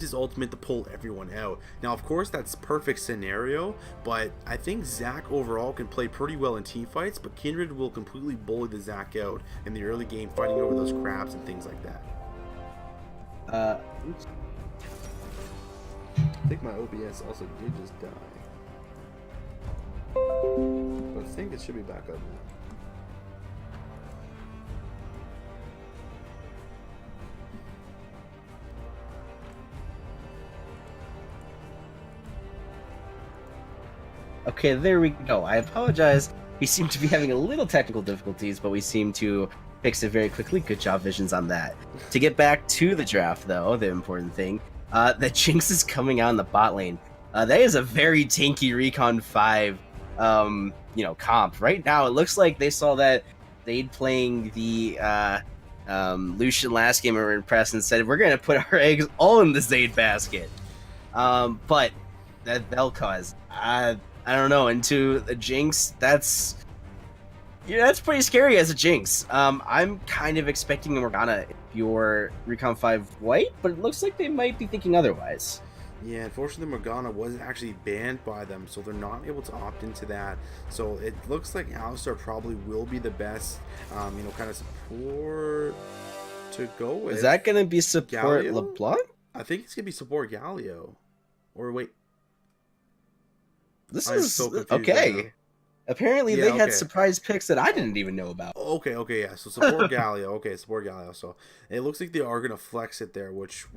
his ultimate to pull everyone out. Now, of course, that's perfect scenario, but I think Zac overall can play pretty well in team fights, but Kindred will completely bully the Zac out in the early game, fighting over those crabs and things like that. Oops. I think my OBS also did just die. But I think it should be back up now. Okay, there we go. I apologize. We seem to be having a little technical difficulties, but we seem to fix it very quickly. Good job, Visions, on that. To get back to the draft, though, the important thing, that Jinx is coming out in the bot lane. That is a very tanky Recon 5, comp. Right now, it looks like they saw that they'd playing the Lucian last game and were impressed and said, we're going to put our eggs all in the Zayd basket. But that Vel'Koz, I don't know, into the Jinx, that's pretty scary as a Jinx. I'm kind of expecting a Morgana if you're Recon 5 white, but it looks like they might be thinking otherwise. Yeah, unfortunately, Morgana was actually banned by them, so they're not able to opt into that. So it looks like Alistar probably will be the best, kind of support to go with. Is that going to be support Galio? LeBlanc? I think it's going to be support Galio. Or wait. This I'm is so confused okay. right now. Apparently, Yeah, they had okay. surprise picks that I didn't even know about. Okay, yeah. So support Galio. Okay, support Galio. So it looks like they are gonna flex it there, which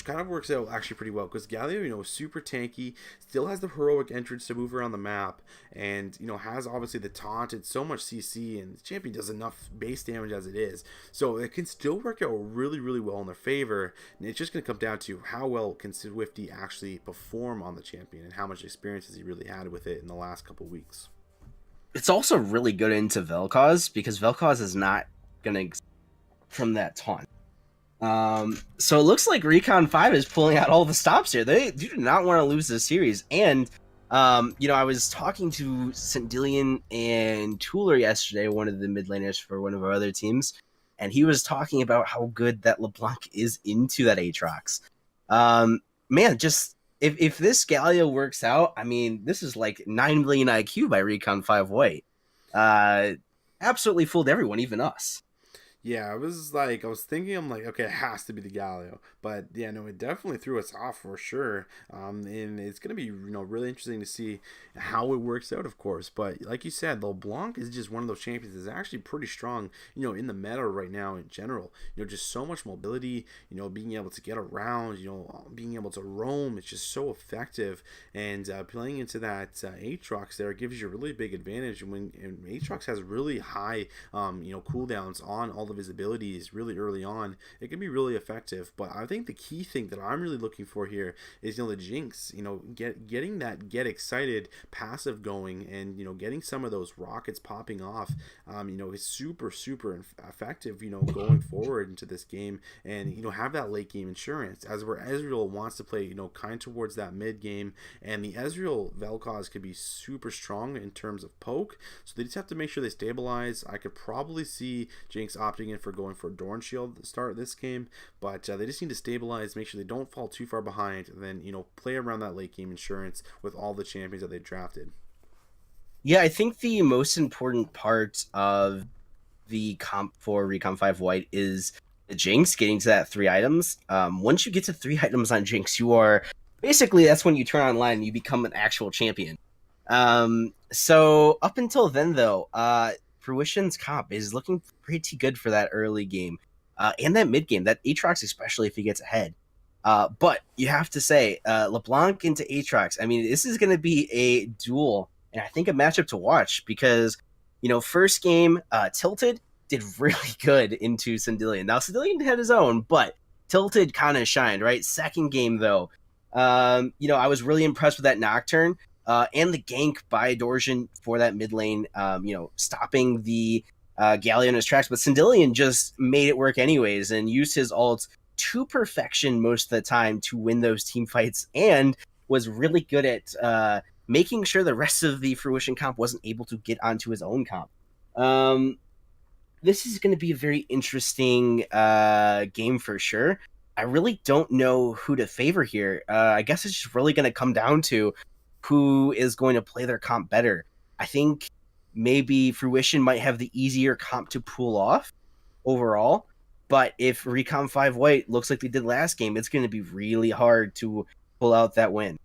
kind of works out actually pretty well because Galio, is super tanky, still has the heroic entrance to move around the map, and has obviously the taunt. It's so much CC, and the champion does enough base damage as it is, so it can still work out really, really well in their favor. And it's just gonna come down to how well can Swifty actually perform on the champion and how much experience has he really had with it in the last couple weeks. It's also really good into Vel'Koz because Vel'Koz is not going to from that taunt. So it looks like Recon 5 is pulling out all the stops here. They do not want to lose this series. And, I was talking to Sandillion and Tooler yesterday, one of the mid laners for one of our other teams, and he was talking about how good that LeBlanc is into that Aatrox. Man, just... If this Galio works out, I mean, this is like 9 million IQ by Recon 5 White. Absolutely fooled everyone, even us. Yeah, I was thinking, I'm like, okay, it has to be the Galio, but yeah, no, it definitely threw us off for sure. And it's gonna be, really interesting to see how it works out, of course. But like you said, LeBlanc is just one of those champions that's actually pretty strong, in the meta right now in general. Just so much mobility, being able to get around, being able to roam. It's just so effective, and playing into that Aatrox there gives you a really big advantage. And Aatrox has really high, cooldowns on all of his abilities really early on, it can be really effective. But I think the key thing that I'm really looking for here is the Jinx, getting that get excited passive going, and getting some of those rockets popping off, is super effective, going forward into this game, and have that late game insurance as where Ezreal wants to play, kind of towards that mid game, and the Ezreal Vel'Koz could be super strong in terms of poke, so they just have to make sure they stabilize. I could probably see Jinx opting in for going for Dorn Shield to start this game, but they just need to stabilize, make sure they don't fall too far behind, and then play around that late game insurance with all the champions that they drafted. Yeah, I think the most important part of the comp for Recon 5 White is the Jinx getting to that 3 items. Once you get to 3 items on Jinx, you are basically, that's when you turn online and you become an actual champion. So up until then, though, Fruition's comp is looking pretty good for that early game, and that mid game, that Aatrox, especially if he gets ahead. But you have to say, LeBlanc into Aatrox, I mean, this is going to be a duel, and I think a matchup to watch because, first game, Tilted did really good into Sandillion. Now, Sandillion had his own, but Tilted kind of shined, right? Second game, though, I was really impressed with that Nocturne. And the gank by Dorjan for that mid lane, stopping the Galio in his tracks. But Sandillion just made it work anyways and used his ult to perfection most of the time to win those team fights, and was really good at making sure the rest of the Fruition comp wasn't able to get onto his own comp. This is going to be a very interesting game for sure. I really don't know who to favor here. I guess it's just really going to come down to who is going to play their comp better. I think maybe Fruition might have the easier comp to pull off overall, but if Recon 5 White looks like they did last game, it's going to be really hard to pull out that win.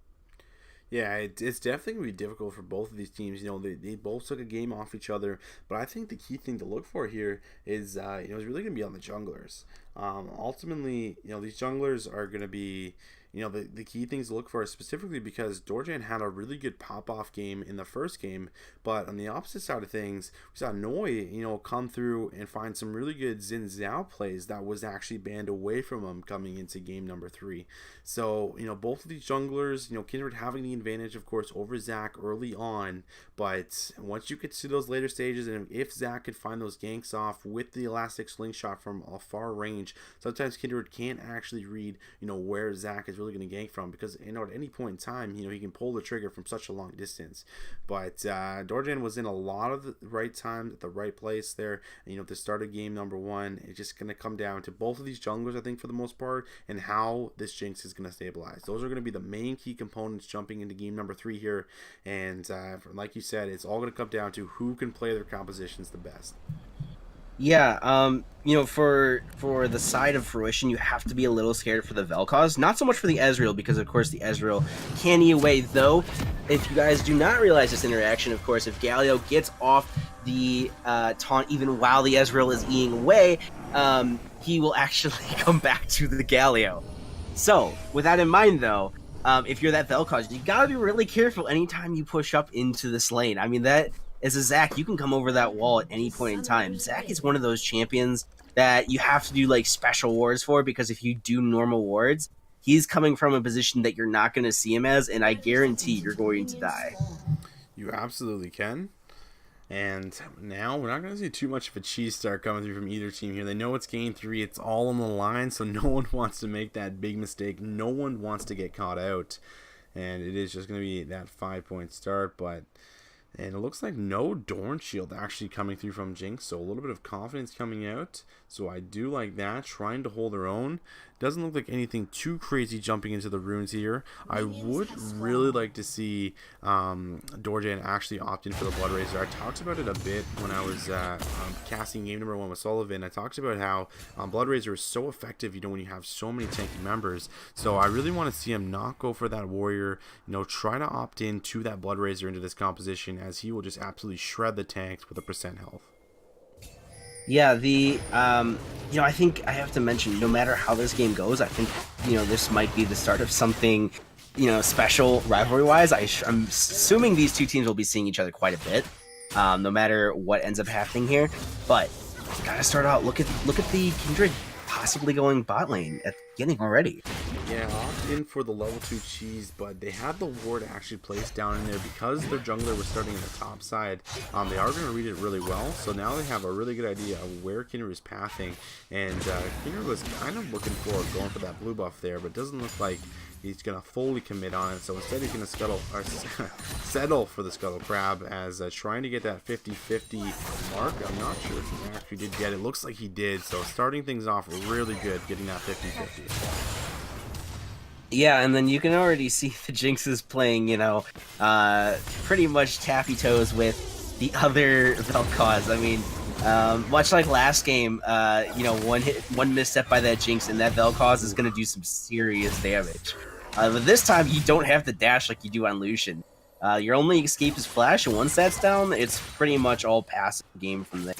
Yeah, it's definitely going to be difficult for both of these teams. They both took a game off each other, but I think the key thing to look for here is, is really going to be on the junglers. Ultimately, these junglers are going to be, the key things to look for, specifically because Dorjan had a really good pop-off game in the first game, but on the opposite side of things, we saw Noi, come through and find some really good Xin Zhao plays that was actually banned away from him coming into game number 3. So, both of these junglers, Kindred having the advantage, of course, over Zac early on, but once you get to those later stages, and if Zac could find those ganks off with the elastic slingshot from a far range, sometimes Kindred can't actually read, where Zac is really going to gank from, because at any point in time, he can pull the trigger from such a long distance. But Dorjan was in a lot of the right times at the right place there. And, at the start of game number 1, it's just going to come down to both of these junglers, I think, for the most part, and how this Jinx is going to stabilize. Those are going to be the main key components jumping into game number 3 here. And like you said, it's all going to come down to who can play their compositions the best. Yeah, for the side of Fruition, you have to be a little scared for the Vel'Koz. Not so much for the Ezreal, because of course the Ezreal can E away, though. If you guys do not realize this interaction, of course, if Galio gets off the taunt even while the Ezreal is Eing away, he will actually come back to the Galio. So, with that in mind, though, if you're that Vel'Koz, you gotta be really careful anytime you push up into this lane. I mean, that as a Zac, you can come over that wall at any point in time. Zac is one of those champions that you have to do like special wards for, because if you do normal wards, he's coming from a position that you're not going to see him as, and I guarantee you're going to die. You absolutely can. And now we're not going to see too much of a cheese start coming through from either team here. They know it's game 3. It's all on the line, so no one wants to make that big mistake. No one wants to get caught out. And it is just going to be that 5-point start, but... And it looks like no Dorn Shield actually coming through from Jinx, so a little bit of confidence coming out. So I do like that, trying to hold her own. Doesn't look like anything too crazy jumping into the runes here. I would really like to see Dorjan actually opt in for the Blood Razor. I talked about it a bit when I was casting game number 1 with Sullivan. I talked about how Blood Razor is so effective, when you have so many tanky members. So I really want to see him not go for that warrior, try to opt in to that Blood Razor into this composition, as he will just absolutely shred the tanks with a % health. Yeah, I think I have to mention, no matter how this game goes, I think, this might be the start of something, special rivalry-wise. I'm assuming these two teams will be seeing each other quite a bit, no matter what ends up happening here. But gotta start out. Look at the Kindred possibly going bot lane at the beginning already. Yeah, opt in for the level 2 cheese, but they had the ward actually placed down in there because their jungler was starting in the top side. They are going to read it really well, so now they have a really good idea of where Kindred is pathing, and Kindred was kind of looking for going for that blue buff there, but it doesn't look like he's going to fully commit on it, so instead he's going to settle for the Scuttle Crab as trying to get that 50-50 mark. I'm not sure if he actually did get it. Looks like he did, so starting things off really good, getting that 50-50. Yeah, and then you can already see the Jinxes playing, pretty much tappy toes with the other Vel'Koz. I mean, much like last game, one misstep by that Jinx, and that Vel'Koz is going to do some serious damage. But this time, you don't have to dash like you do on Lucian. Your only escape is flash, and once that's down, it's pretty much all passive game from there.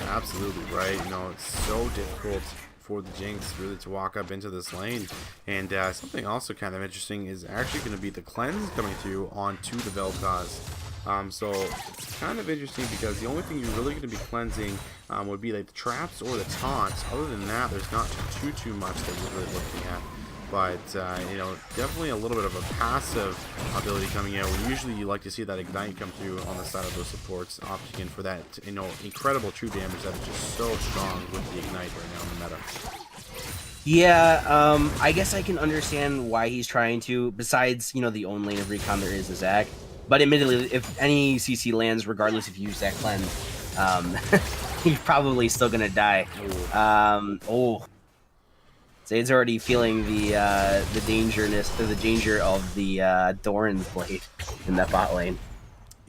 Absolutely right. It's so difficult for the Jinx really to walk up into this lane. And something also kind of interesting is actually going to be the cleanse coming through onto the Vel'Koz. So it's kind of interesting because the only thing you're really going to be cleansing would be like the traps or the taunts. Other than that, there's not too much that you're really looking at. But, definitely a little bit of a passive ability coming out. Usually you like to see that Ignite come through on the side of those supports, opting in for that, incredible true damage that is just so strong with the Ignite right now in the meta. Yeah, I guess I can understand why he's trying to, besides, the own lane of Recon there is the Zac. But admittedly, if any CC lands, regardless if you use that cleanse, you're probably still going to die. Zade's already feeling the danger of the Doran's blade in that bot lane.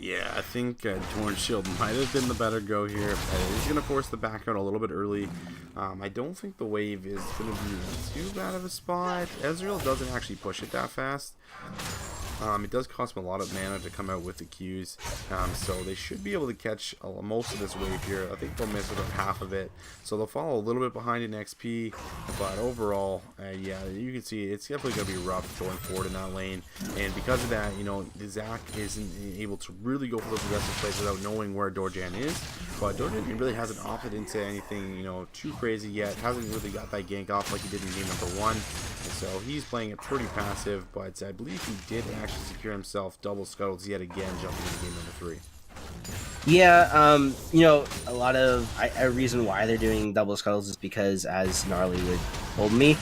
Yeah, I think Doran's shield might have been the better go here. He's going to force the back out a little bit early. I don't think the wave is going to be too bad of a spot. Ezreal doesn't actually push it that fast. It does cost them a lot of mana to come out with the Qs, so they should be able to catch most of this wave here. I think they'll miss about half of it, so they'll fall a little bit behind in XP, but overall, yeah, you can see it's definitely going to be rough going forward in that lane, and because of that, you know, Zach isn't able to really go for those aggressive plays without knowing where Dorjan is, but Dorjan really hasn't opted into anything, you know, too crazy yet, hasn't really got that gank off like he did in game number 1, and so he's playing it pretty passive, but I believe he did actually secure himself double scuttles yet again, jumping into game number 3. Yeah, you know, a reason why they're doing double scuttles is because, as Gnarly would told me,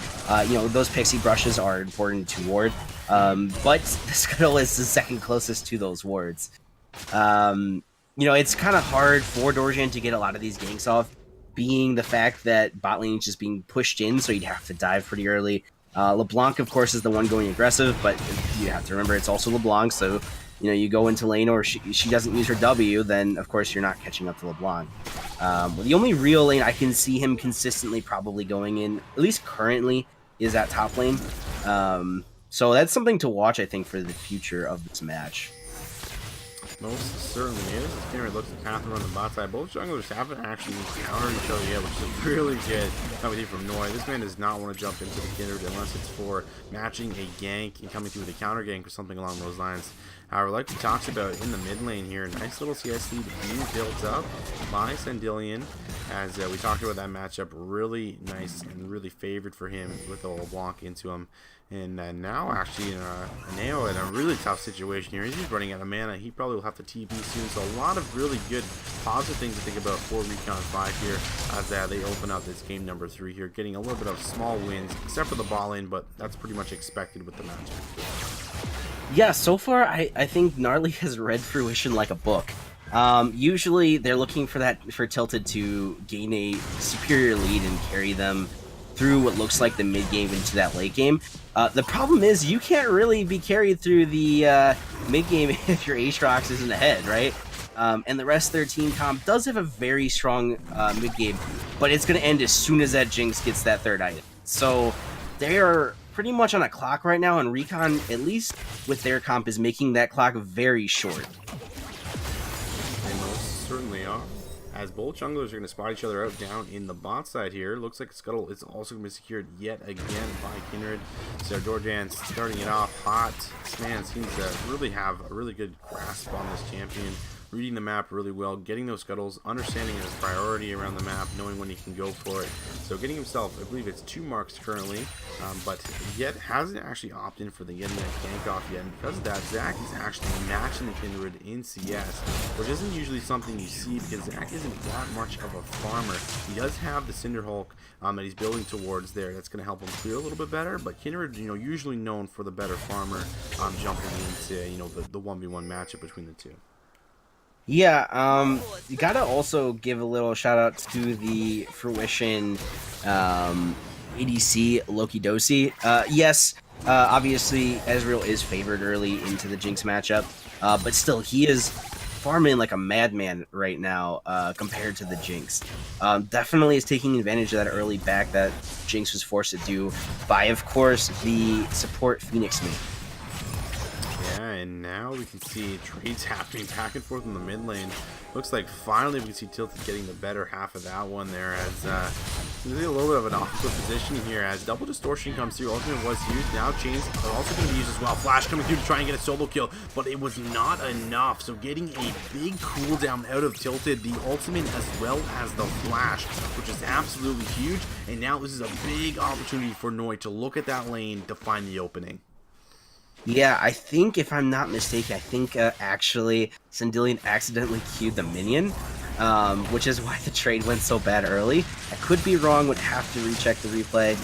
you know, those pixie brushes are important to ward, but the scuttle is the second closest to those wards. You know, it's kind of hard for Dorjan to get a lot of these ganks off, being the fact that bot lane is just being pushed in, so you'd have to dive pretty early. LeBlanc, of course, is the one going aggressive, but you have to remember it's also LeBlanc, so, you know, you go into lane or she doesn't use her W, then, of course, you're not catching up to LeBlanc. The only real lane I can see him consistently probably going in, at least currently, is at top lane. So that's something to watch, I think, for the future of this match. Most certainly is. As Kindred looks at Catherine on the bot side, both junglers haven't actually encountered each other yet, which is really good coming from Noi. This man does not want to jump into the Kindred unless it's for matching a gank and coming through with a counter gank or something along those lines. However, like we talked about in the mid lane here, nice little CS lead being built up by Sandillion, as we talked about that matchup, really nice and really favored for him with the LeBlanc into him. And now actually Neo in a really tough situation here. He's running out of mana. He probably will have to TP soon. So a lot of really good positive things to think about for Recon 5 here as they open up this game number 3 here, getting a little bit of small wins, except for the ball lane, but that's pretty much expected with the matchup. Yeah, so far I think Gnarly has read Fruition like a book. Usually they're looking for Tilted to gain a superior lead and carry them through what looks like the mid game into that late game. The problem is you can't really be carried through the mid game if your Aatrox isn't ahead, right? And the rest of their team comp does have a very strong mid game, but it's going to end as soon as that Jinx gets that third item. So they are pretty much on a clock right now, and Recon, at least with their comp, is making that clock very short. They most certainly are. As both junglers are going to spot each other out down in the bot side here. Looks like Scuttle is also going to be secured yet again by Kindred. So Dorjan starting it off hot. This man seems to really have a really good grasp on this champion. Reading the map really well, getting those scuttles, understanding his priority around the map, knowing when he can go for it. So getting himself, I believe it's 2 marks currently, but yet hasn't actually opted in for the getting that gank off yet. And because of that, Zach is actually matching the Kindred in CS, which isn't usually something you see because Zach isn't that much of a farmer. He does have the Cinder Hulk that he's building towards there. That's going to help him clear a little bit better, but Kindred, you know, usually known for the better farmer jumping into, you know, the 1v1 matchup between the two. Yeah, you gotta also give a little shout out to the Fruition ADC Loki Dosi. Yes, obviously Ezreal is favored early into the Jinx matchup, but still he is farming like a madman right now compared to the Jinx. Definitely is taking advantage of that early back that Jinx was forced to do by, of course, the support Phoenix mate. Yeah, and now we can see trades happening back and forth in the mid lane. Looks like finally we can see Tilted getting the better half of that one there as there's a little bit of an awkward position here as double distortion comes through. Ultimate was used. Now chains are also going to be used as well. Flash coming through to try and get a solo kill, but it was not enough. So getting a big cooldown out of Tilted, the ultimate as well as the flash, which is absolutely huge. And now this is a big opportunity for Noi to look at that lane to find the opening. Yeah, I think, if I'm not mistaken, I think actually Sandillion accidentally queued the minion, which is why the trade went so bad early. I could be wrong, would have to recheck the replay,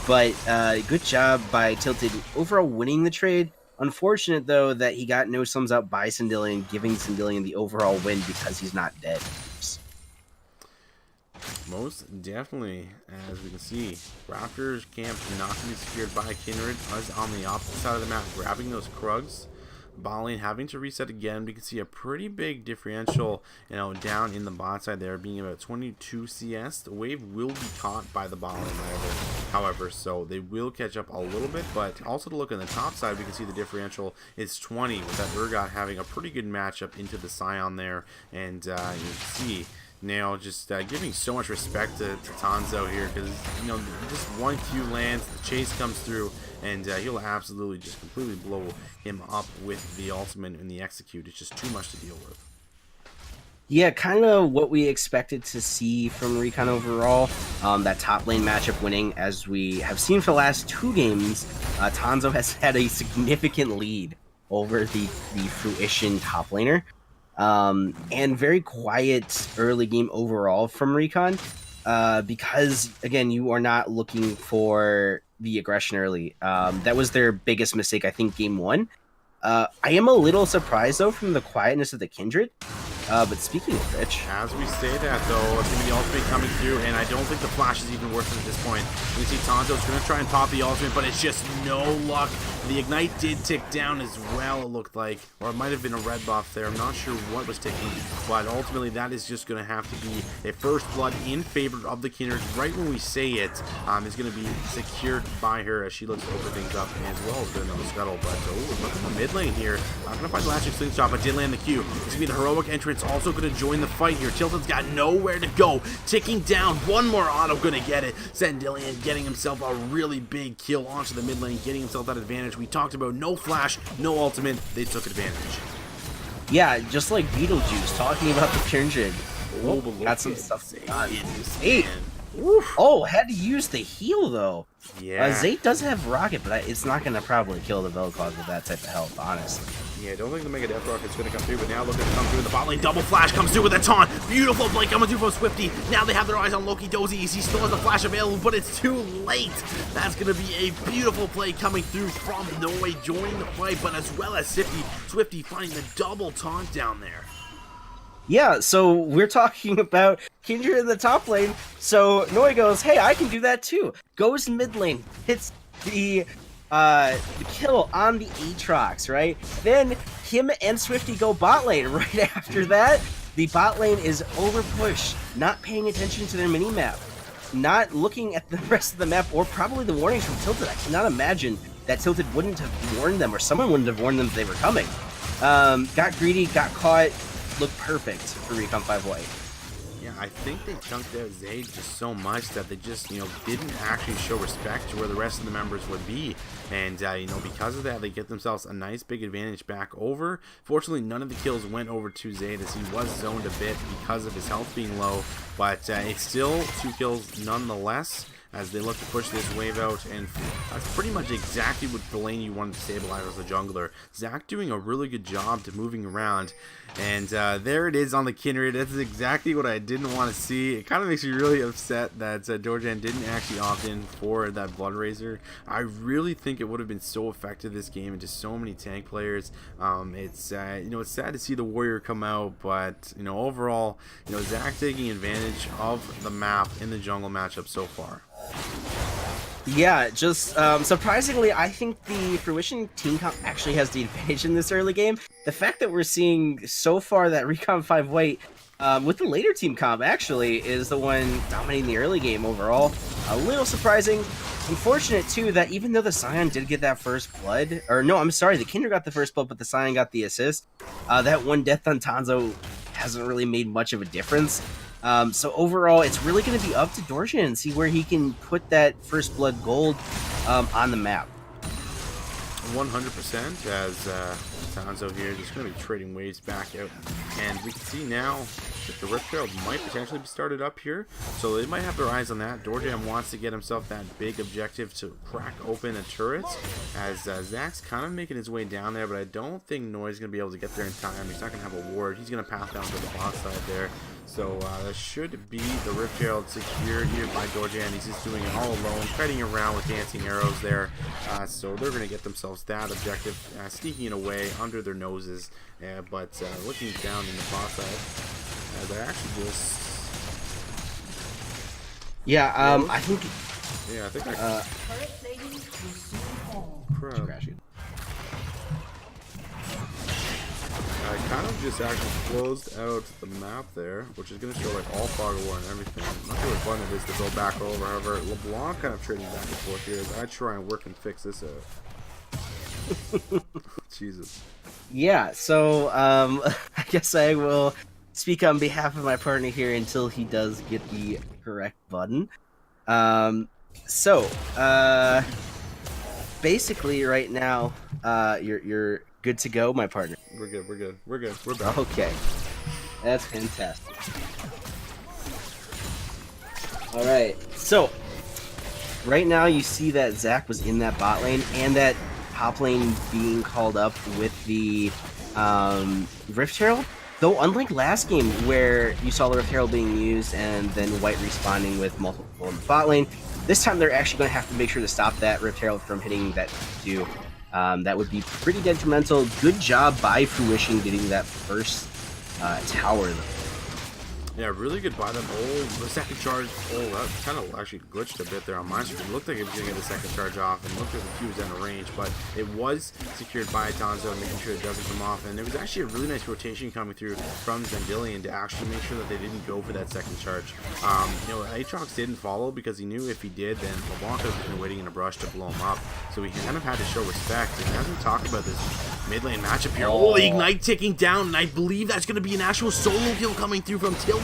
but good job by Tilted overall winning the trade. Unfortunate, though, that he got no sums up by Sandillion, giving Sandillion the overall win because he's not dead. Most definitely, as we can see, Raptors camp not going to be secured by Kindred. Us on the opposite side of the map, grabbing those Krugs. Bot lane having to reset again. We can see a pretty big differential, down in the bot side there, being about 22 CS. The wave will be caught by the bot lane, however, so they will catch up a little bit. But also to look on the top side, we can see the differential is 20, with that Urgot having a pretty good matchup into the Scion there, and you can see. Now, just giving so much respect to Tanzo here, because just one Q lands, the chase comes through, and he'll absolutely just completely blow him up with the ultimate and the execute. It's just too much to deal with. Yeah, kind of what we expected to see from Recon overall. That top lane matchup winning, as we have seen for the last 2 games. Tanzo has had a significant lead over the Fruition top laner. And very quiet early game overall from Recon, because again, you are not looking for the aggression early. That was their biggest mistake, I think, game 1. I am a little surprised though from the quietness of the Kindred. But speaking of which, as we say that though, it's gonna be the ultimate coming through, and I don't think the flash is even worth it at this point. We see Tanzo's gonna try and pop the ultimate, but it's just no luck. The ignite did tick down as well, it looked like, or it might have been a red buff there. I'm not sure what was ticking, but ultimately that is just gonna have to be a first blood in favor of the Kindred. Right when we say it, is gonna be secured by her as she looks to open things up, as well as doing another scuttle. But look at the mid lane here. I'm gonna find the last slingshot, but did land the Q. It's gonna be the heroic entrance also going to join the fight here. Tilton's got nowhere to go. Ticking down. One more auto going to get it. Sendillian getting himself a really big kill onto the mid lane, getting himself that advantage. We talked about no flash, no ultimate. They took advantage. Yeah, just like Beetlejuice talking about the Kindred. Oh, got some stuff done. Oh, had to use the heal though. Yeah. Zayt does have rocket, but it's not going to probably kill the Vel'Koz with that type of health, honestly. Yeah, I don't think the Mega Death Rocket's going to come through, but now look at it come through. The bot lane double flash comes through with a taunt. Beautiful play coming through from Swifty. Now they have their eyes on Loki Dozy. He still has the flash available, but it's too late. That's going to be a beautiful play coming through from Noi, joining the fight, but as well as Swifty finding the double taunt down there. Yeah, so we're talking about Kindred in the top lane. So Noi goes, hey, I can do that too. Goes mid lane, hits the kill on the Aatrox, right? Then him and Swifty go bot lane. Right after that, the bot lane is over pushed, not paying attention to their mini map, not looking at the rest of the map, or probably the warnings from Tilted. I cannot imagine that Tilted wouldn't have warned them, or someone wouldn't have warned them that they were coming. Got greedy, got caught. Looked perfect for Recon 5 White. Yeah, I think they chunked out Zayd just so much that they just, didn't actually show respect to where the rest of the members would be. And, because of that, they get themselves a nice big advantage back over. Fortunately, none of the kills went over to Zayd, as he was zoned a bit because of his health being low. But it's still 2 kills nonetheless, as they look to push this wave out, and that's pretty much exactly what the lane you wanted to stabilize as a jungler. Zach doing a really good job to moving around, and there it is on the Kindred. That's exactly what I didn't want to see. It kind of makes me really upset that Dorjan didn't actually opt in for that Blood Razor. I really think it would have been so effective this game, and just so many tank players. It's sad to see the Warrior come out, but overall, Zach taking advantage of the map in the jungle matchup so far. Yeah, just surprisingly, I think the Fruition team comp actually has the advantage in this early game. The fact that we're seeing so far that Recon 5 White, with the later team comp, actually, is the one dominating the early game overall. A little surprising. Unfortunate, too, that even though the Scion did get that first blood, or no, I'm sorry, the Kindred got the first blood, but the Scion got the assist, that one death on Tanzo hasn't really made much of a difference. So overall, it's really going to be up to Dorjan and see where he can put that first blood gold on the map. 100%, as Tanzo here just going to be trading waves back out, and we can see now that the Rift Herald might potentially be started up here, so they might have their eyes on that. Dorjan wants to get himself that big objective to crack open a turret, as Zach's kind of making his way down there, but I don't think Noi's going to be able to get there in time. He's not going to have a ward. He's going to path down to the bot side there. So that should be the Rift Herald secured here by Dorjan. He's just doing it all alone, fighting around with dancing arrows there. So they're going to get themselves that objective, sneaking it away under their noses. But looking down in the bot side, they're actually just Yeah, Close? I think Yeah, I think I crap. crashing. I kind of just actually closed out the map there, which is going to show like all fog of war and everything. I'm not sure what fun it is to go back over. However, LeBlanc kind of trading back and forth here as I try and work and fix this out. Jesus. Yeah, so I guess I will speak on behalf of my partner here until he does get the correct button. So basically right now, you're good to go, my partner. We're good. We're good. We're good. We're back. Okay, that's fantastic. All right, so right now you see that Zach was in that bot lane and that top lane being called up with the Rift Herald. Though unlike last game where you saw the Rift Herald being used and then White respawning with multiple people in the bot lane, this time they're actually going to have to make sure to stop that Rift Herald from hitting that 2. That would be pretty detrimental. Good job by Fruition getting that first tower, though. Yeah, really good by them. Oh, the second charge. Oh, that kind of actually glitched a bit there on my screen. It looked like it was going to get the second charge off and looked like the Q was out of range, but it was secured by Tanzo, making sure it doesn't come off. And there was actually a really nice rotation coming through from Zendilion to actually make sure that they didn't go for that second charge. You know, Aatrox didn't follow because he knew if he did, then LeBlanc would have been waiting in a brush to blow him up. So he kind of had to show respect. And as we talk about this mid lane matchup here, oh, the Ignite ticking down, and I believe that's going to be an actual solo kill coming through from Tilted.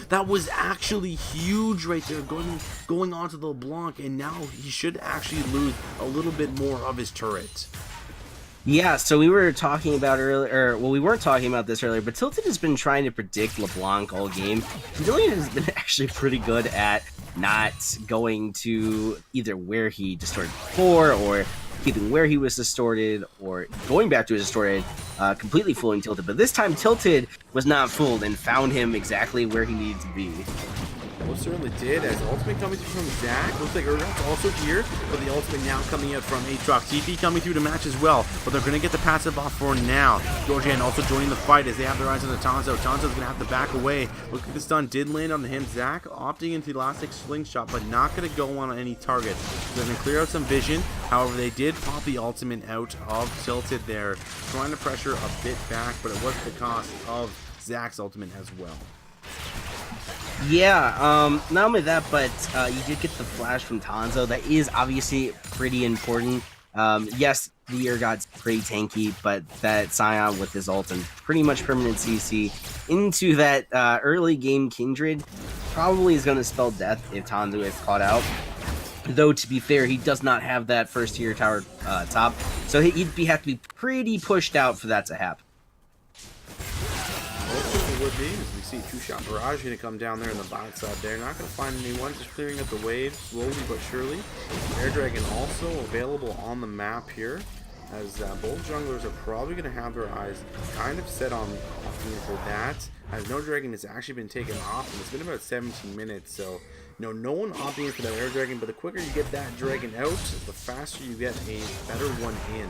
That was actually huge right there, going onto the LeBlanc, and now he should actually lose a little bit more of his turret. Yeah, so we were talking about earlier, well, we weren't talking about this earlier, but Tilted has been trying to predict LeBlanc all game. Zendilion has been actually pretty good at not going to either where he distorted before, or keeping where he was distorted, or going back to his distorted, completely fooling Tilted. But this time Tilted was not fooled and found him exactly where he needed to be. Most certainly did, as ultimate coming through from Zach. Looks like Urgot's also here, but the ultimate now coming out from Aatrox. TP coming through to match as well, but they're going to get the passive off for now. Georgian also joining the fight as they have their eyes on the Tanzo. Tanzo's going to have to back away. Looks like the stun did land on him. Zach opting into the elastic slingshot, but not going to go on any target. They're going to clear out some vision. However, they did pop the ultimate out of Tilted there, trying to pressure a bit back, but it was at the cost of Zach's ultimate as well. Yeah, not only that, but you did get the flash from Tanzo. That is obviously pretty important. Yes, the Urgot's pretty tanky, but that Scion with his ult and pretty much permanent CC into that early game Kindred probably is going to spell death if Tanzo is caught out. Though, to be fair, he does not have that first tier tower top, so he'd have to be pretty pushed out for that to happen. Would be, as we see two-shot barrage going to come down there in the bot side there. Not going to find anyone, just clearing up the wave slowly but surely. Air Dragon also available on the map here, as both junglers are probably going to have their eyes kind of set on for that, as no Dragon has actually been taken off, and it's been about 17 minutes, so no one opting in for that Air Dragon, but the quicker you get that Dragon out, the faster you get a better one in.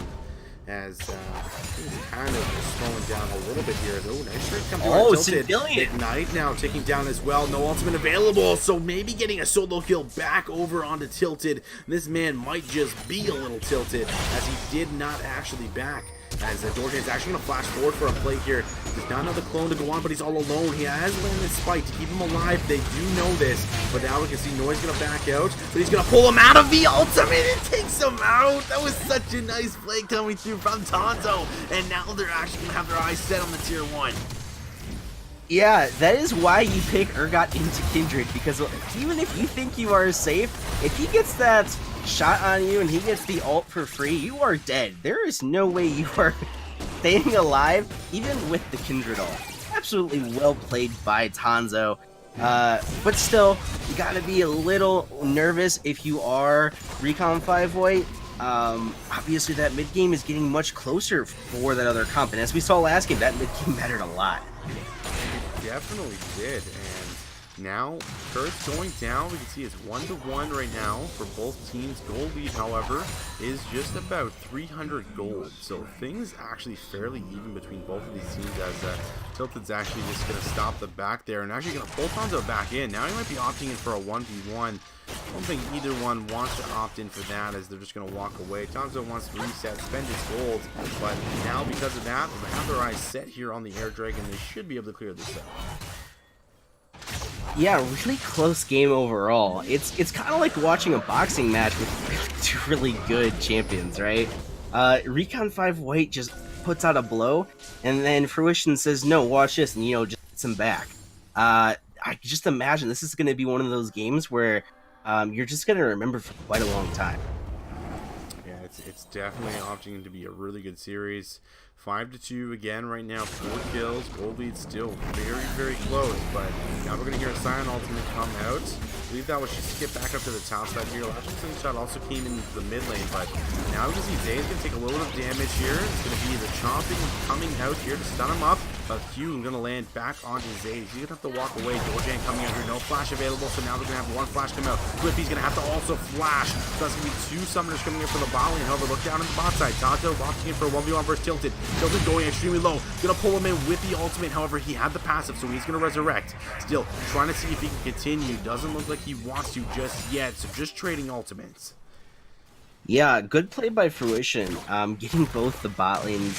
As he's kind of slowing down a little bit here. Oh, nice straight come through. Oh, Zendilion. Ignite now taking down as well. No ultimate available, so maybe getting a solo kill back over onto Tilted. This man might just be a little tilted, as he did not actually back. As Dorjan's actually going to flash forward for a play here. Does not know the clone to go on, but he's all alone. He has landed spike to keep him alive. They do know this, but now we can see Noise going to back out, but he's going to pull him out of the ultimate. It takes him out. That was such a nice play coming through from Tanzo, and now they're actually going to have their eyes set on the tier 1. Yeah, that is why you pick Urgot into Kindred, because even if you think you are safe, if he gets that shot on you and he gets the ult for free, you are dead. There is no way you are staying alive, even with the Kindred ult. Absolutely well played by Tanzo. But still, you gotta be a little nervous if you are Recon 5 White. Obviously that mid game is getting much closer for that other comp, and as we saw last game, that mid game mattered a lot. Definitely did, and Now, Kurt's going down. We can see it's 1-1 right now for both teams. Gold lead, however, is just about 300 gold. So things actually fairly even between both of these teams, as Tilted's actually just going to stop the back there and actually going to pull Tonzo back in. Now he might be opting in for a 1v1. I don't think either one wants to opt in for that, as they're just going to walk away. Tonzo wants to reset, spend his gold, but now because of that, they have their eyes set here on the Air Dragon. They should be able to clear this out. Yeah, really close game overall. It's kind of like watching a boxing match with two really good champions, right? Recon 5 White just puts out a blow, and then Fruition says, no, watch this, and, just hits him back. I just imagine this is going to be one of those games where you're just going to remember for quite a long time. Yeah, it's definitely opting to be a really good series. 5-2 again right now, 4 kills. Gold lead still very, very close, but now we're going to hear a Scion ultimate come out. I believe that was just to get back up to the top side here. Last shot also came into the mid lane, but now we can see Zay's going to take a little bit of damage here. It's going to be the chomping coming out here to stun him up, but Hugh going to land back onto Zay. He's going to have to walk away. Dojan coming out here, no flash available, so now they're going to have one flash come out. Flippy's going to have to also flash, so that's going to be 2 summoners coming in for the bot lane. However, look down on the bot side. Tonto opting in for a 1v1 versus Tilted. Tilted going extremely low, gonna pull him in with the ultimate. However, he had the passive, so he's gonna resurrect. Still trying to see if he can continue. Doesn't look like he wants to just yet, so just trading ultimates. Yeah, good play by Fruition. Getting both the bot lane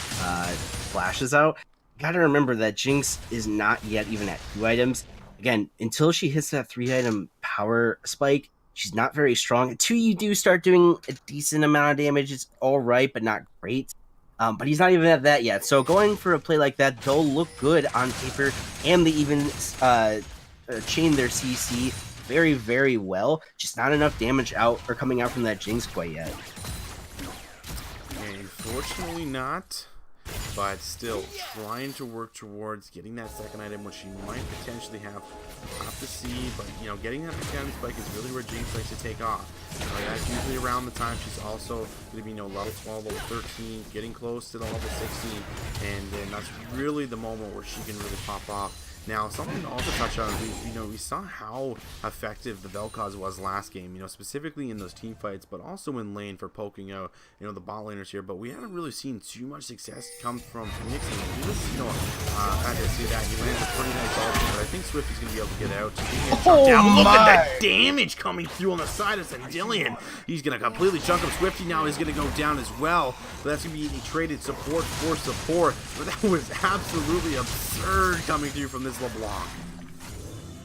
flashes out. Gotta remember that Jinx is not yet even at 2 items. Again, until she hits that 3-item power spike, she's not very strong. Until you do start doing a decent amount of damage, it's alright, but not great. But he's not even at that yet. So going for a play like that, they'll look good on paper, and they even chain their CC very, very well. Just not enough damage out or coming out from that Jinx quite yet. Unfortunately not. But still trying to work towards getting that second item, which she might potentially have to see. But getting that mechanic spike is really where Jinx likes to take off. That's usually around the time she's also going to be level 12, level 13, getting close to the level 16, and then that's really the moment where she can really pop off. Now, something to also touch on, we saw how effective the Vel'Koz was last game, specifically in those team fights, but also in lane for poking out, the bot laners here. But we haven't really seen too much success come from Phoenix. And he was, I had to see that. He lands a pretty nice ultimate, but I think Swift is going to be able to get out. Look at that damage coming through on the side of Zendilion. He's going to completely chunk him. Swifty now is going to go down as well. But that's going to be a traded support for support. But that was absolutely absurd coming through from this LeBlanc.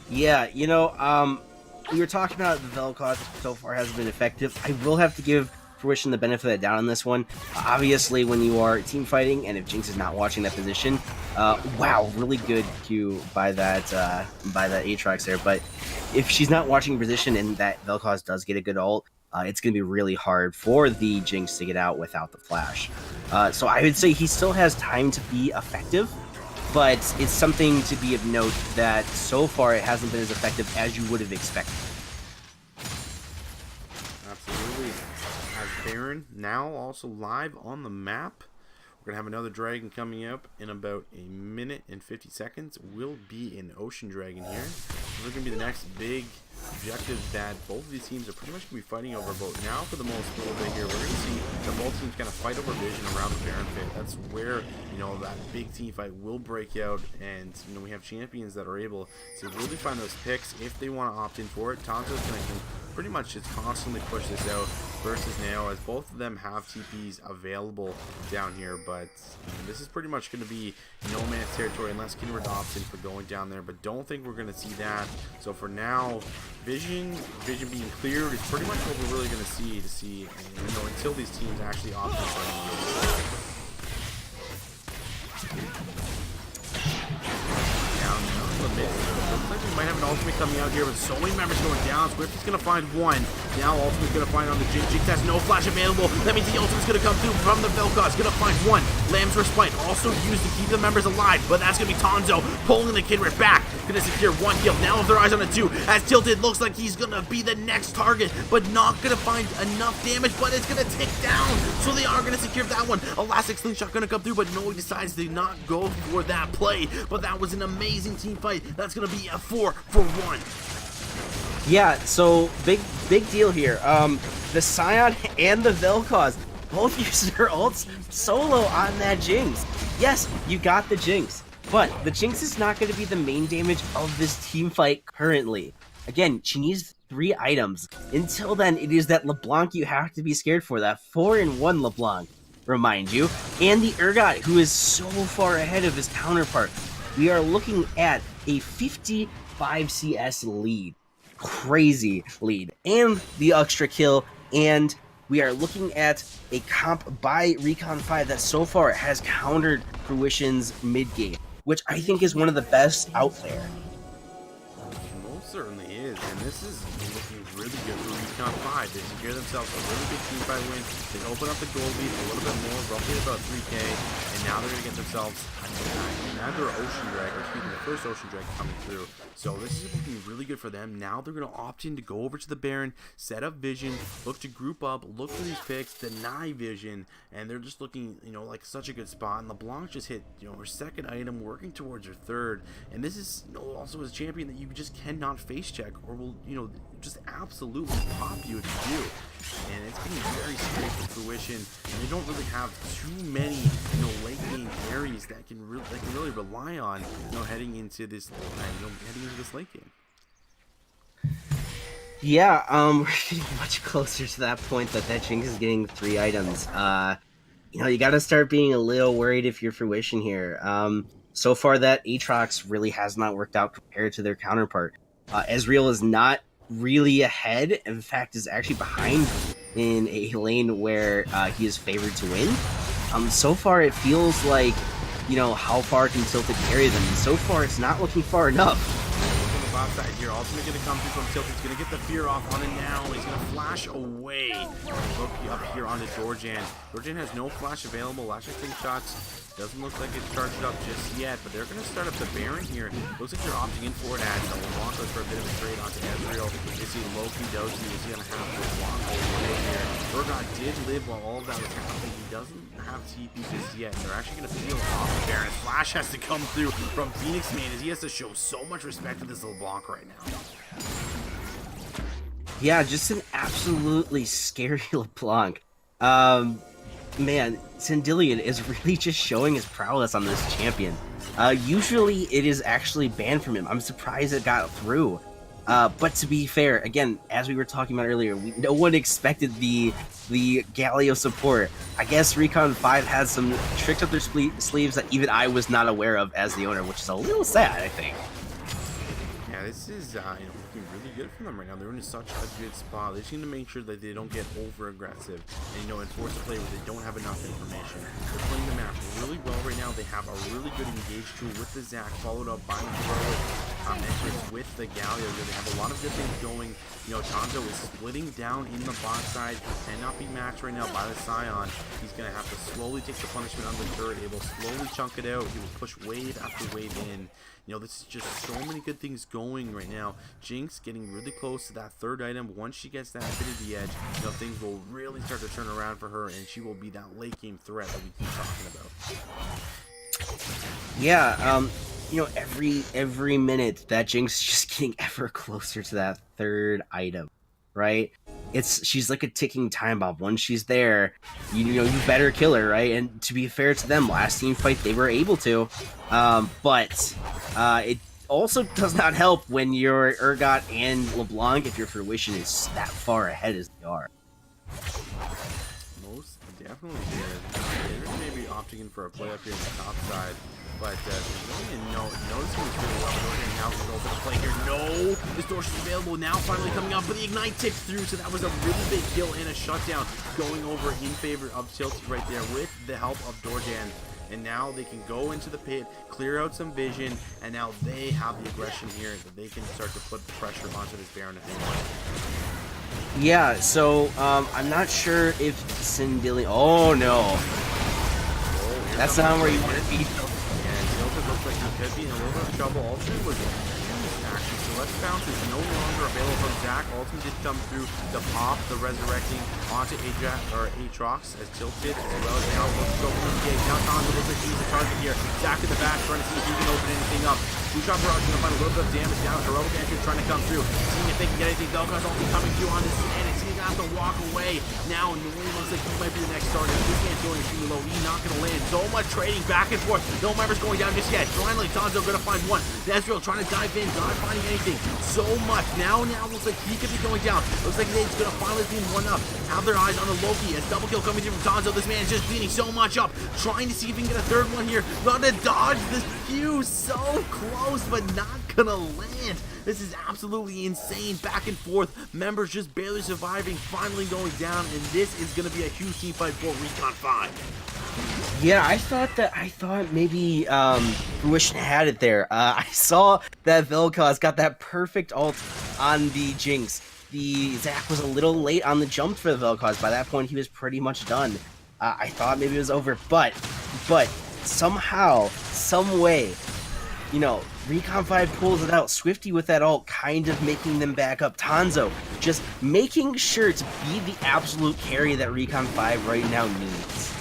Yeah, we were talking about the Vel'Koz so far hasn't been effective. I will have to give Fruition the benefit of the doubt on this one. Obviously, when you are team fighting, and if Jinx is not watching that position, wow, really good Q by that Aatrox there. But if she's not watching position and that Vel'Koz does get a good ult, it's going to be really hard for the Jinx to get out without the flash. So I would say he still has time to be effective, but it's something to be of note that so far it hasn't been as effective as you would have expected. Absolutely. As Baron now also live on the map. We're going to have another dragon coming up in about a minute and 50 seconds. Will be an Ocean Dragon here. This is going to be the next big objective that both of these teams are pretty much going to be fighting over. But now for the most little bit here, we're going to see the both teams kind of fight over vision around the Baron pit. That's where, that big team fight will break out. And, we have champions that are able to really find those picks if they want to opt in for it. Tonto's going to pretty much just constantly push this out versus Nao, as both of them have TPs available down here. But this is pretty much going to be no man's territory unless Kindred opts in for going down there. But don't think we're going to see that. So for now, vision being cleared is pretty much what we're really going to see until these teams actually opt in for it. Down the mid. Looks like we might have an ultimate coming out here with so many members going down. Swift is going to find one. Now Ultimate's gonna find on the Jinx. Jinx has no flash available. That means the Ultimate's gonna come through from the Vel'Koz. Gonna find one. Lamb's Respite also used to keep the members alive, but that's gonna be Tonzo pulling the Kindred back. Gonna secure one kill. Now with their eyes on a 2, as Tilted looks like he's gonna be the next target, but not gonna find enough damage, but it's gonna tick down. So they are gonna secure that one. Elastic Slingshot gonna come through, but no, he decides to not go for that play. But that was an amazing team fight. That's gonna be a 4-for-1. Yeah, so big deal here. The Scion and the Vel'Koz both use their ults solo on that Jinx. Yes, you got the Jinx, but the Jinx is not going to be the main damage of this team fight currently. Again, she needs 3 items. Until then, it is that LeBlanc you have to be scared for, that 4-in-1 LeBlanc, remind you, and the Urgot, who is so far ahead of his counterpart. We are looking at a 55 CS lead. Crazy lead, and the extra kill, and we are looking at a comp by Recon 5 that so far has countered Fruition's mid game, which I think is one of the best out there. Most certainly is, and this is looking really good for Recon 5. They secure themselves a really big team fight win. They open up the gold lead a little bit more, roughly about 3K, and now they're going to get themselves another Ocean Drag, or excuse me, the first Ocean Drag coming through. So this is looking really good for them. Now they're going to opt in to go over to the Baron, set up Vision, look to group up, look for these picks, deny Vision, and they're just looking, like such a good spot. And LeBlanc just hit, her second item, working towards her third. And this is also as a champion that you just cannot face check, or will, just absolutely pop you if you do. And it's getting very scary for Fruition, and they don't really have too many, late game carries that can really rely on, heading into this, late game. Yeah, we're getting much closer to that point that Jinx is getting 3 items. You got to start being a little worried if you're Fruition here. So far, that Aatrox really has not worked out compared to their counterpart. Ezreal is not really ahead, in fact is actually behind in a lane where he is favored to win. So far it feels like, how far can Tilted carry them, and so far it's not looking far enough. On the bot side here, Ultimate gonna come through from Tilted. He's gonna get the fear off on it now. He's gonna flash away. Look up here onto Dorjan. Dorjan has no flash available. Last shots doesn't look like it's charged up just yet, but they're gonna start up the Baron here. Looks like they're opting in for it as LeBlanc goes for a bit of a trade onto Ezreal. You see Loki Dozy is gonna have LeBlanc away here. Urgot did live while all of that was happening. He doesn't have TP just yet. They're actually gonna peel off the Baron. Flash has to come through from Phoenix Man as he has to show so much respect to this LeBlanc right now. Yeah, just an absolutely scary LeBlanc. Man, Sandillion is really just showing his prowess on this champion. Usually it is actually banned from him. I'm surprised it got through. But to be fair, again, as we were talking about earlier, no one expected the Galio support. I guess Recon 5 has some tricks up their sleeves that even I was not aware of as the owner, which is a little sad, I think. Yeah, this is looking really good for them right now. They're in such a good spot. They just need to make sure that they don't get over aggressive and enforce a play where they don't have enough information. They're playing the map really well right now. They have a really good engage tool with the Zac, followed up by the heroic entrance with the Galio. They have a lot of good things going. Tonzo is splitting down in the bot side. He cannot be matched right now by the Scion. He's going to have to slowly take the punishment on the turret. He will slowly chunk it out. He will push wave after wave in. This is just so many good things going right now. Jinx getting really close to that third item. Once she gets that Affinity Edge, things will really start to turn around for her, and she will be that late game threat that we keep talking about. Yeah, every minute that Jinx is just getting ever closer to that third item, right? She's like a ticking time bomb. Once she's there, you better kill her, right? And to be fair to them, last team fight they were able to, but it also does not help when your Urgot and LeBlanc, if your Fruition is that far ahead as they are. Most definitely did. They're maybe opting in for a play up here on the top side. But noticing this really well. Dorjan now can go for the play here. No! Distortion is available now, finally coming up, but the Ignite ticks through, so that was a really big kill and a shutdown going over in favor of Tilted right there with the help of Dorjan. And now they can go into the pit, clear out some vision, and now they have the aggression here that they can start to put pressure onto this Baron if they want. Yeah, so I'm not sure if Sindillion. Oh no, Oh, here that's comes the not where you want placement. to be. And Tilted looks like he could be in a little bit of trouble. Ultimate was used, actually. So Let's Bounce is no longer available from Zach. Ultimate did come through to pop the resurrecting onto Ajax or Aatrox as Tilted, as well as now looks to go for the gate. Now Tonzo looks like he's the target here. Zach in the back trying to see if he can open anything up. Two-shot barrage gonna find a little bit of damage down. Heroic Entry trying to come through. Seeing if they can get anything. Velcro's also coming through on this and it's gonna have to walk away. Now Nolan looks like he might be the next target. He can't go extremely low. He's not gonna land. So much trading back and forth. No members going down just yet. Finally, Tonzo gonna find one. Ezreal trying to dive in, not finding anything. So much. Now looks like he could be going down. Looks like Nate's gonna finally be one up. Have their eyes on the Loki as double kill coming through from Tonzo. This man is just beating so much up. Trying to see if he can get a third one here. Got to dodge this fuse. So close, but not gonna land. This is absolutely insane. Back and forth. Members just barely surviving, finally going down, and this is gonna be a huge team fight for Recon 5. Yeah, I thought maybe Fruition had it there. I saw that Vel'Koz got that perfect ult on the Jinx. The Zac was a little late on the jump for the Vel'Koz. By that point, he was pretty much done. I thought maybe it was over, but somehow, some way, you know, Recon 5 pulls it out. Swifty with that ult kind of making them back up. Tonzo just making sure to be the absolute carry that Recon 5 right now needs.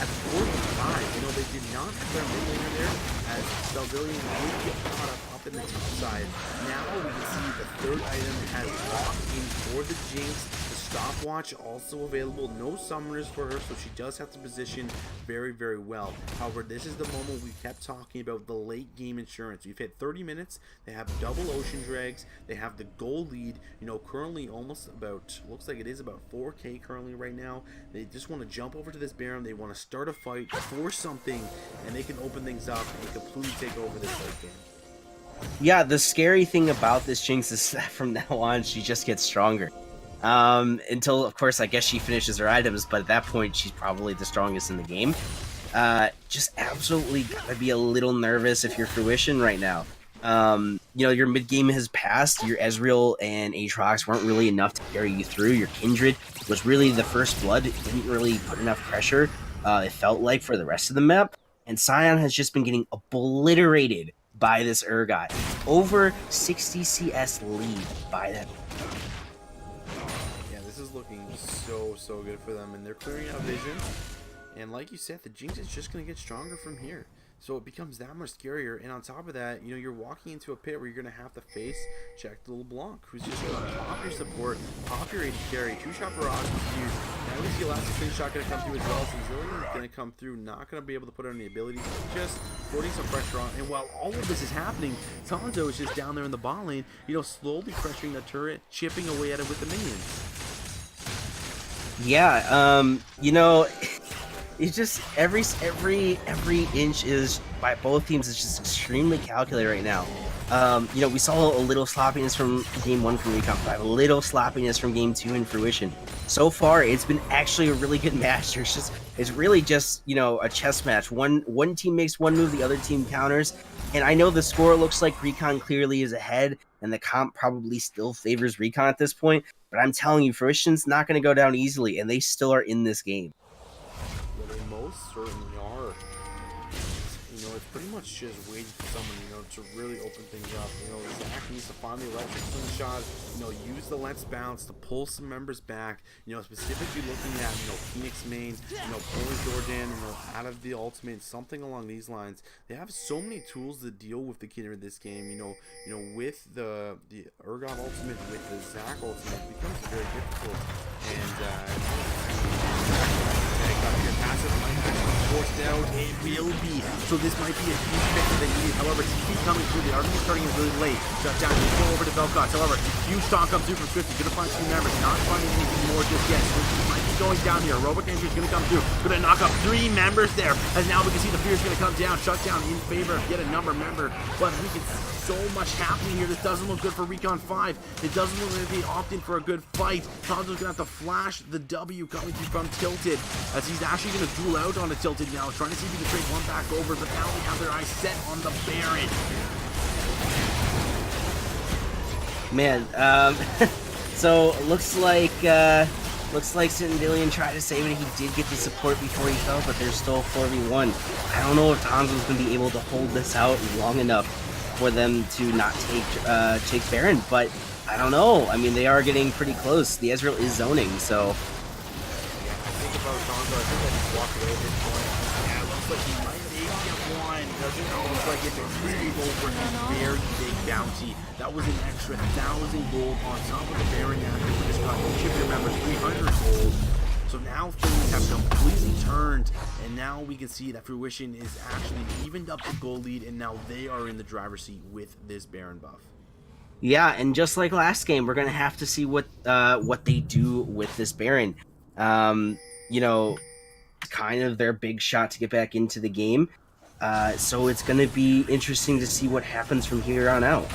At 45, they did not have their mid laner there, as Salvillion did get caught up in the top side. Now we can see the third item has locked in for the Jinx. The stopwatch also available. No summoners for her, so she does have to position very, very well. However, this is the moment we kept talking about, the late game insurance. We've hit 30 minutes. They have double ocean drags. They have the goal lead. Currently almost about, looks like it is about 4K currently right now. They just want to jump over to this Baron. They want to start a fight, force something, and they can open things up and completely take over this late game. Yeah, the scary thing about this Jinx is that from now on, she just gets stronger. Until, of course, I guess she finishes her items, but at that point, she's probably the strongest in the game. Just absolutely gotta be a little nervous if you're Fruition right now. Your mid game has passed. Your Ezreal and Aatrox weren't really enough to carry you through. Your Kindred was really the first blood. It didn't really put enough pressure, it felt like, for the rest of the map. And Sion has just been getting obliterated by this Urgot. Over 60 CS lead by that. Yeah, this is looking so good for them, and they're clearing out vision. And like you said, the Jinx is just going to get stronger from here. So it becomes that much scarier. And on top of that, you're walking into a pit where you're going to have to face Jack the LeBlanc, who's just going to pop your support, pop your AD carry, two-shot barrage is used. Now we see Elastic Finish Shot going to come through as well. So Zillion is going to come through, not going to be able to put on the abilities, just putting some pressure on. And while all of this is happening, Tonzo is just down there in the bot lane, slowly pressuring the turret, chipping away at it with the minions. Yeah, it's just every inch is, by both teams, is just extremely calculated right now. We saw a little sloppiness from game 1 from Recon 5, a little sloppiness from game 2 in Fruition. So far, it's been actually a really good match. It's really just a chess match. One team makes one move, the other team counters. And I know the score looks like Recon clearly is ahead, and the comp probably still favors Recon at this point. But I'm telling you, Fruition's not going to go down easily, and they still are in this game. Well, they most certainly are. It's pretty much just waiting for someone, to really open things up. Zach needs to find the electric slingshot, use the Let's Bounce to pull some members back, specifically looking at, Phoenix main, pulling Jordan, out of the ultimate, something along these lines. They have so many tools to deal with the killer in this game, with the Urgot ultimate, with the Zach ultimate, it becomes very difficult. And, your passive might actually forced out. It will be. So this might be a huge pick that they need. However, TP coming through. The argument starting is really late. Shut down. You go over to Vel'Koz. However, huge stock comes through from 50. Gonna find 2 members. Not finding anything more just yet. So he might be going down here. Roboc Entry is gonna come through. Gonna knock up 3 members there. As now we can see the fear is gonna come down. Shut down in favor of yet another member. But we can see so much happening here. This doesn't look good for Recon 5. It doesn't look like they opt in for a good fight. Tonzo's gonna have to flash the W coming through from Tilted, as he's actually gonna duel out on a Tilted now, trying to see if he can trade one back over, but now they have their eyes set on the Baron. Man, so looks like Cindillion tried to save it. He did get the support before he fell, but there's still 4v1. I don't know if Hanzo's gonna be able to hold this out long enough for them to not take Baron, but I don't know. I mean, they are getting pretty close. The Ezreal is zoning, so. I think about Hanzo. I think that he's walked away at this point. Yeah, it looks like he might maybe get one. Doesn't look like it's a pretty over his very big bounty. That was an extra 1,000 gold on top of the Baron after we just got, you should remember, 300 gold. So now things have completely turned, and now we can see that Fruition is actually evened up the gold lead, and now they are in the driver's seat with this Baron buff. Yeah, and just like last game, we're gonna have to see what they do with this Baron. You know, kind of their big shot to get back into the game. So it's gonna be interesting to see what happens from here on out.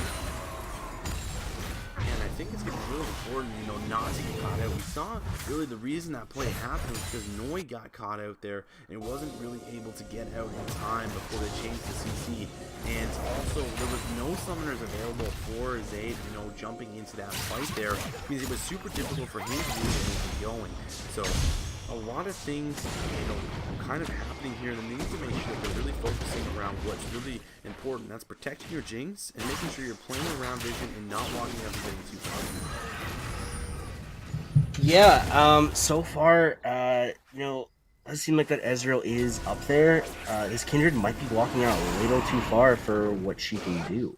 And I think it's going to be really important, not to get caught out. We saw really the reason that play happened was because Noi got caught out there and wasn't really able to get out in time before they changed the CC. And also, there was no summoners available for Zayd, jumping into that fight there. It means it was super difficult for him to get anything going. So, a lot of things, kind of happening here. They need to make sure that they're really focusing around what's really important. That's protecting your Jinx and making sure you're playing around vision and not walking up and getting too far. Yeah, so far, it does seem like that Ezreal is up there. This Kindred might be walking out a little too far for what she can do.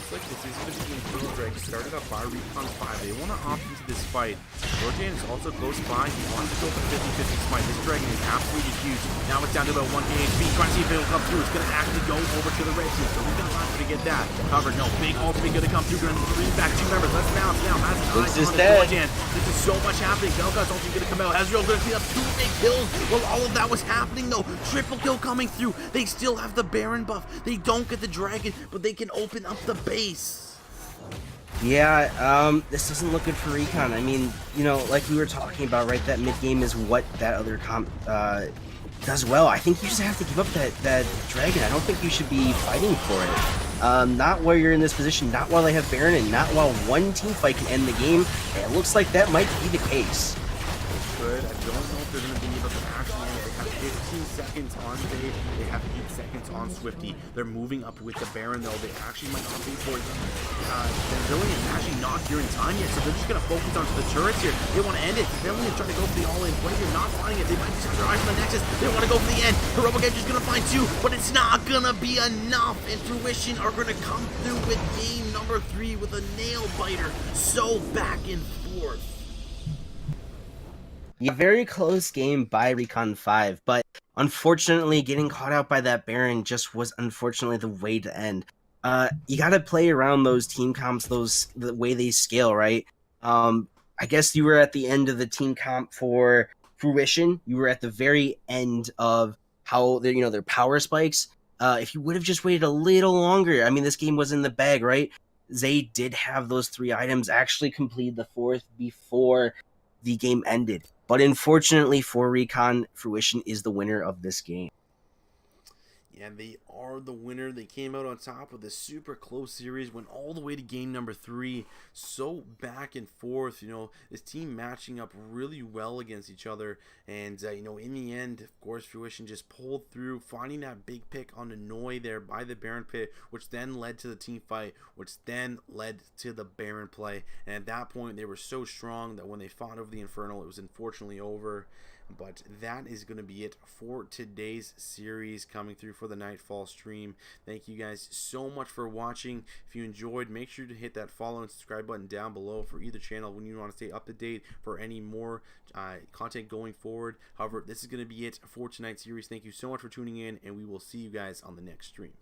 Looks like this is going to be Imperial Drake, started up by Recon 5. They want to opt into this fight. Rojan is also close by. He wants to go for 50-50 smite. This dragon is absolutely huge. Now it's down to about 1k HP. Trying to see if it'll come through. It's going to actually go over to the red team. So we're going to have to get that covered. No, big ultimate going to come through. Going to bring back 2 members. Let's bounce now. Massive eyes on Rojan. This is so much happening. Vel'Koz ultimate going to come out. Ezreal's going to clean up 2 big kills. While all of that was happening, though, triple kill coming through. They still have the Baron buff. They don't get the dragon, but they can open up the base. Yeah, this doesn't look good for Recon. I mean, like we were talking about, right? That mid game is what that other comp does well. I think you just have to give up that dragon. I don't think you should be fighting for it. Not while you're in this position, not while they have Baron, and not while one team fight can end the game. It looks like that might be the case. Good. I don't know if they're going to be able to actually end it. They have 15 seconds on Zayd. They have 8 seconds on Swifty. They're moving up with the Baron, though. They actually might not be for it. Cindillion is actually not here in time yet, so they're just going to focus onto the turrets here. They want to end it. Cindillion is trying to go for the all-in play. They're not finding it. They might just have their eyes on the Nexus. They want to go for the end. Heroic Edge is going to find 2, but it's not going to be enough. And Fruition are going to come through with game number 3 with a nail biter. So back and forth. A very close game by Recon 5, but unfortunately getting caught out by that Baron just was unfortunately the way to end. You gotta play around those team comps, the way they scale, right? I guess you were at the end of the team comp for Fruition. You were at the very end of how their power spikes. If you would have just waited a little longer, I mean, this game was in the bag, right? Zayd did have those 3 items, actually completed the 4th before the game ended. But unfortunately for Recon, Fruition is the winner of this game. Yeah, they are the winner. They came out on top of this super close series, went all the way to game number 3. So back and forth, this team matching up really well against each other. And, in the end, of course, Fruition just pulled through, finding that big pick on the Noi there by the Baron pit, which then led to the team fight, which then led to the Baron play. And at that point, they were so strong that when they fought over the Infernal, it was unfortunately over. But that is going to be it for today's series coming through for the Nightfall stream. Thank you guys so much for watching. If you enjoyed, make sure to hit that follow and subscribe button down below for either channel when you want to stay up to date for any more content going forward. However, this is going to be it for tonight's series. Thank you so much for tuning in, and we will see you guys on the next stream.